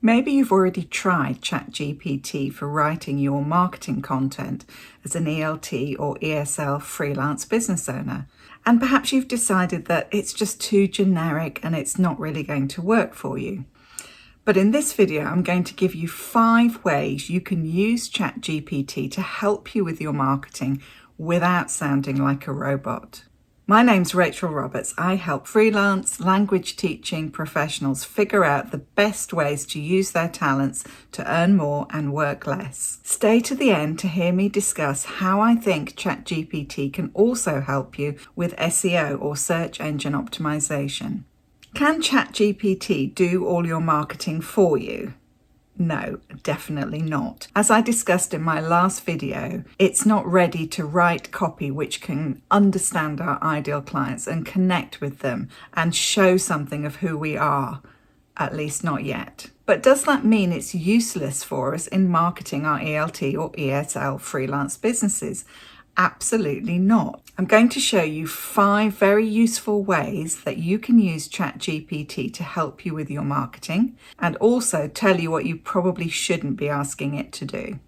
Maybe you've already tried ChatGPT for writing your marketing content as an ELT or ESL freelance business owner. And perhaps you've decided that it's just too generic and it's not really going to work for you. But in this video, I'm going to give you 5 ways you can use ChatGPT to help you with your marketing without sounding like a robot. My name's Rachael Roberts. I help freelance language teaching professionals figure out the best ways to use their talents to earn more and work less. Stay to the end to hear me discuss how I think ChatGPT can also help you with SEO or search engine optimization. Can ChatGPT do all your marketing for you? No, definitely not. As I discussed in my last video, it's not ready to write copy which can understand our ideal clients and connect with them and show something of who we are, at least not yet. But does that mean it's useless for us in marketing our ELT or ESL freelance businesses? Absolutely not. I'm going to show you 5 very useful ways that you can use ChatGPT to help you with your marketing and also tell you what you probably shouldn't be asking it to do.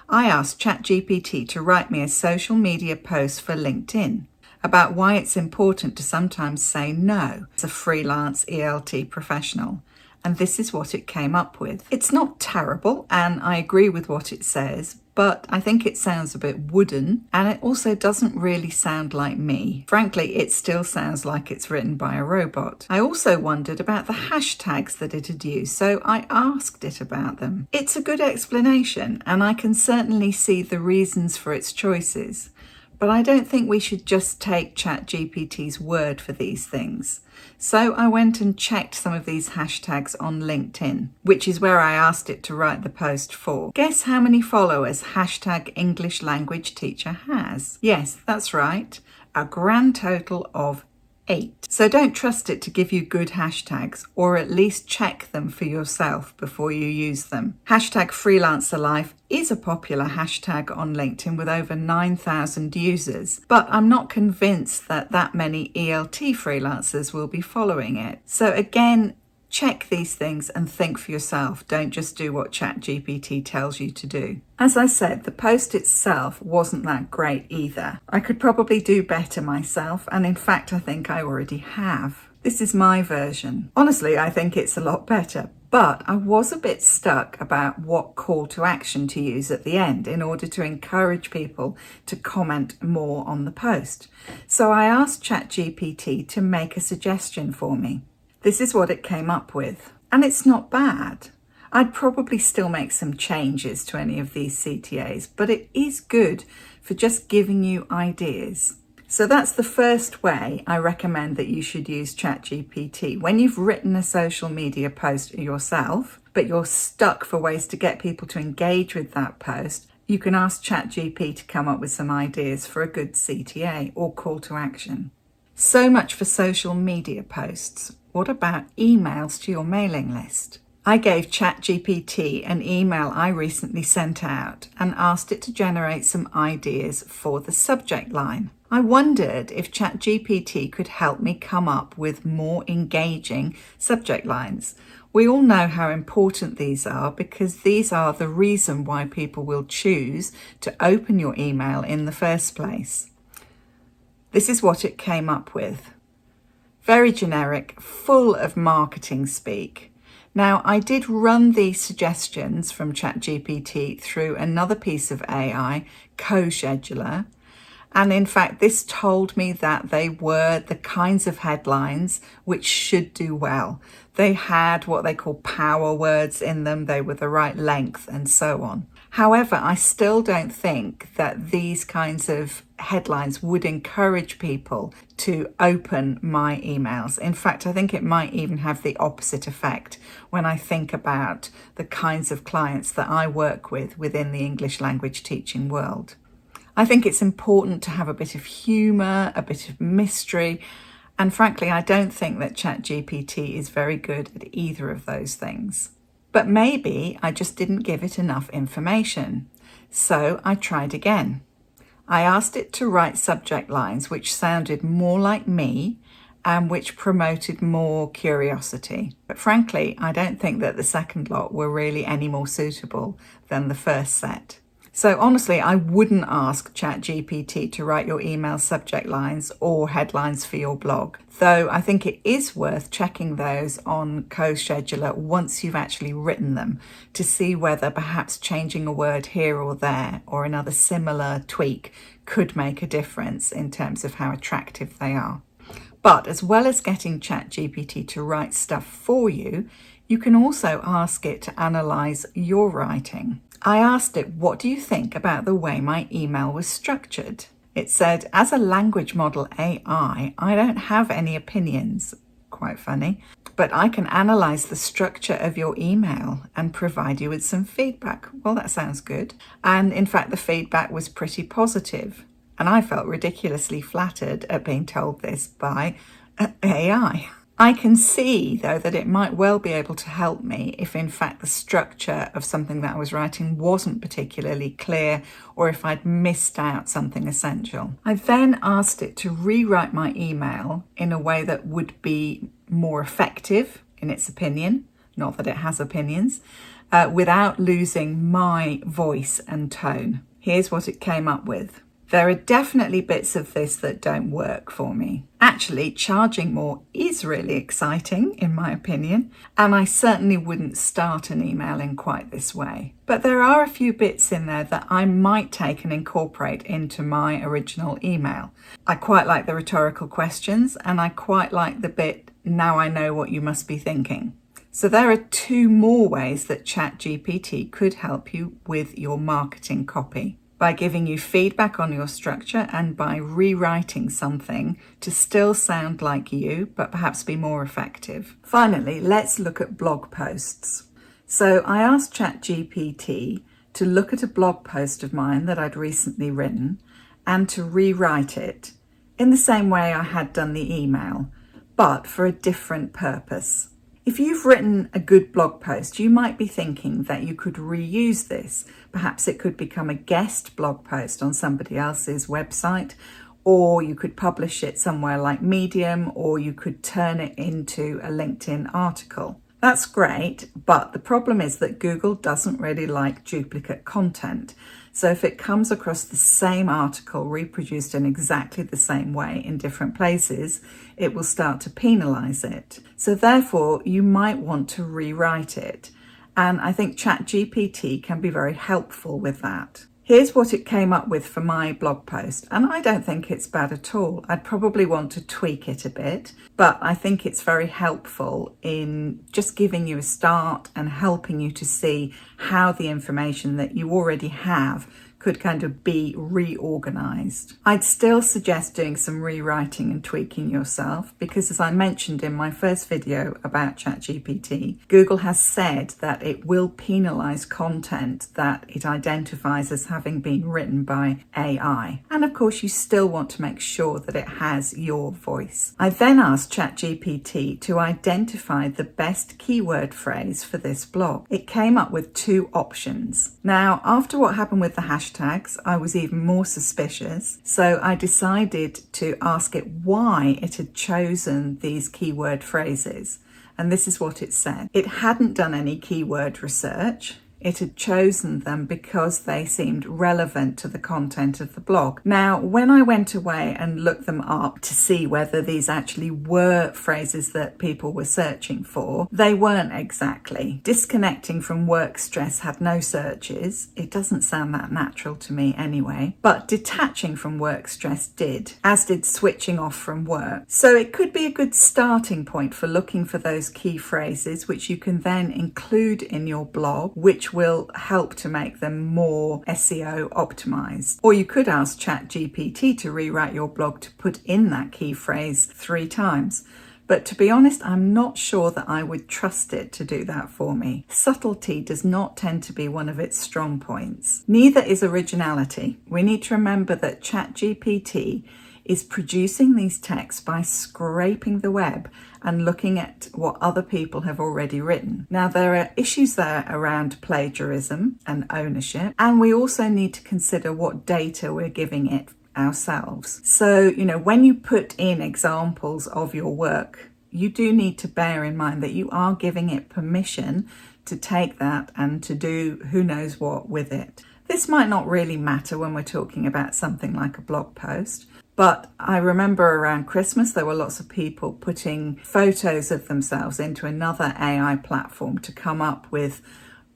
I asked ChatGPT to write me a social media post for LinkedIn about why it's important to sometimes say no as a freelance ELT professional. And this is what it came up with. It's not terrible, and I agree with what it says, but I think it sounds a bit wooden, and it also doesn't really sound like me. Frankly, it still sounds like it's written by a robot. I also wondered about the hashtags that it had used, so I asked it about them. It's a good explanation, and I can certainly see the reasons for its choices. But I don't think we should just take ChatGPT's word for these things. So I went and checked some of these hashtags on LinkedIn, which is where I asked it to write the post for. Guess how many followers hashtag English language teacher has? Yes, that's right, a grand total of 8. So don't trust it to give you good hashtags, or at least check them for yourself before you use them. Hashtag freelancer life is a popular hashtag on LinkedIn with over 9,000 users, but I'm not convinced that many ELT freelancers will be following it. So again, check these things and think for yourself. Don't just do what ChatGPT tells you to do. As I said, the post itself wasn't that great either. I could probably do better myself, and in fact, I think I already have. This is my version. Honestly, I think it's a lot better, but I was a bit stuck about what call to action to use at the end in order to encourage people to comment more on the post. So I asked ChatGPT to make a suggestion for me. This is what it came up with, and it's not bad. I'd probably still make some changes to any of these CTAs, but it is good for just giving you ideas. So that's the first way I recommend that you should use ChatGPT. When you've written a social media post yourself, but you're stuck for ways to get people to engage with that post, you can ask ChatGPT to come up with some ideas for a good CTA or call to action. So much for social media posts. What about emails to your mailing list? I gave ChatGPT an email I recently sent out and asked it to generate some ideas for the subject line. I wondered if ChatGPT could help me come up with more engaging subject lines. We all know how important these are because these are the reason why people will choose to open your email in the first place. This is what it came up with. Very generic, full of marketing speak. Now, I did run these suggestions from ChatGPT through another piece of AI, CoScheduler, and in fact, this told me that they were the kinds of headlines which should do well. They had what they call power words in them, they were the right length and so on. However, I still don't think that these kinds of headlines would encourage people to open my emails. In fact, I think it might even have the opposite effect when I think about the kinds of clients that I work with within the English language teaching world. I think it's important to have a bit of humour, a bit of mystery, and frankly, I don't think that ChatGPT is very good at either of those things. But maybe I just didn't give it enough information. So I tried again. I asked it to write subject lines which sounded more like me and which promoted more curiosity. But frankly, I don't think that the second lot were really any more suitable than the first set. So honestly, I wouldn't ask ChatGPT to write your email subject lines or headlines for your blog, though I think it is worth checking those on CoScheduler once you've actually written them to see whether perhaps changing a word here or there or another similar tweak could make a difference in terms of how attractive they are. But as well as getting ChatGPT to write stuff for you, you can also ask it to analyse your writing. I asked it, what do you think about the way my email was structured? It said, as a language model AI, I don't have any opinions. Quite funny. But I can analyse the structure of your email and provide you with some feedback. Well, that sounds good. And in fact, the feedback was pretty positive. And I felt ridiculously flattered at being told this by AI. I can see, though, that it might well be able to help me if, in fact, the structure of something that I was writing wasn't particularly clear or if I'd missed out something essential. I then asked it to rewrite my email in a way that would be more effective, in its opinion, not that it has opinions, without losing my voice and tone. Here's what it came up with. There are definitely bits of this that don't work for me. Actually, charging more is really exciting, in my opinion, and I certainly wouldn't start an email in quite this way. But there are a few bits in there that I might take and incorporate into my original email. I quite like the rhetorical questions, and I quite like the bit, now I know what you must be thinking. So there are two more ways that ChatGPT could help you with your marketing copy. By giving you feedback on your structure and by rewriting something to still sound like you, but perhaps be more effective. Finally, let's look at blog posts. So I asked ChatGPT to look at a blog post of mine that I'd recently written and to rewrite it in the same way I had done the email, but for a different purpose. If you've written a good blog post, you might be thinking that you could reuse this. Perhaps it could become a guest blog post on somebody else's website, or you could publish it somewhere like Medium, or you could turn it into a LinkedIn article. That's great, but the problem is that Google doesn't really like duplicate content. So if it comes across the same article reproduced in exactly the same way in different places, it will start to penalize it. So therefore, you might want to rewrite it. And I think ChatGPT can be very helpful with that. Here's what it came up with for my blog post, and I don't think it's bad at all. I'd probably want to tweak it a bit, but I think it's very helpful in just giving you a start and helping you to see how the information that you already have could kind of be reorganized. I'd still suggest doing some rewriting and tweaking yourself because, as I mentioned in my first video about ChatGPT, Google has said that it will penalize content that it identifies as having been written by AI. And of course, you still want to make sure that it has your voice. I then asked ChatGPT to identify the best keyword phrase for this blog. It came up with two options. Now, after what happened with the hashtags, I was even more suspicious. So I decided to ask it why it had chosen these keyword phrases. And this is what it said. It hadn't done any keyword research. It had chosen them because they seemed relevant to the content of the blog. Now, when I went away and looked them up to see whether these actually were phrases that people were searching for, they weren't exactly. Disconnecting from work stress had no searches. It doesn't sound that natural to me anyway. But detaching from work stress did, as did switching off from work. So it could be a good starting point for looking for those key phrases, which you can then include in your blog, which will help to make them more SEO optimized. Or you could ask ChatGPT to rewrite your blog to put in that key phrase 3 times. But to be honest, I'm not sure that I would trust it to do that for me. Subtlety does not tend to be one of its strong points. Neither is originality. We need to remember that ChatGPT is producing these texts by scraping the web and looking at what other people have already written. Now, there are issues there around plagiarism and ownership, and we also need to consider what data we're giving it ourselves. So, when you put in examples of your work, you do need to bear in mind that you are giving it permission to take that and to do who knows what with it. This might not really matter when we're talking about something like a blog post, but I remember around Christmas there were lots of people putting photos of themselves into another AI platform to come up with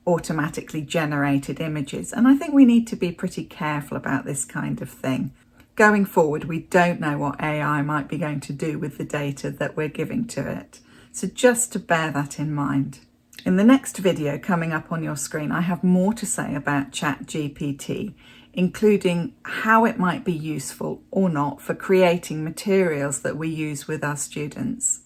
automatically generated images. And I think we need to be pretty careful about this kind of thing. Going forward, we don't know what AI might be going to do with the data that we're giving to it. So just to bear that in mind. In the next video coming up on your screen, I have more to say about ChatGPT, including how it might be useful or not for creating materials that we use with our students.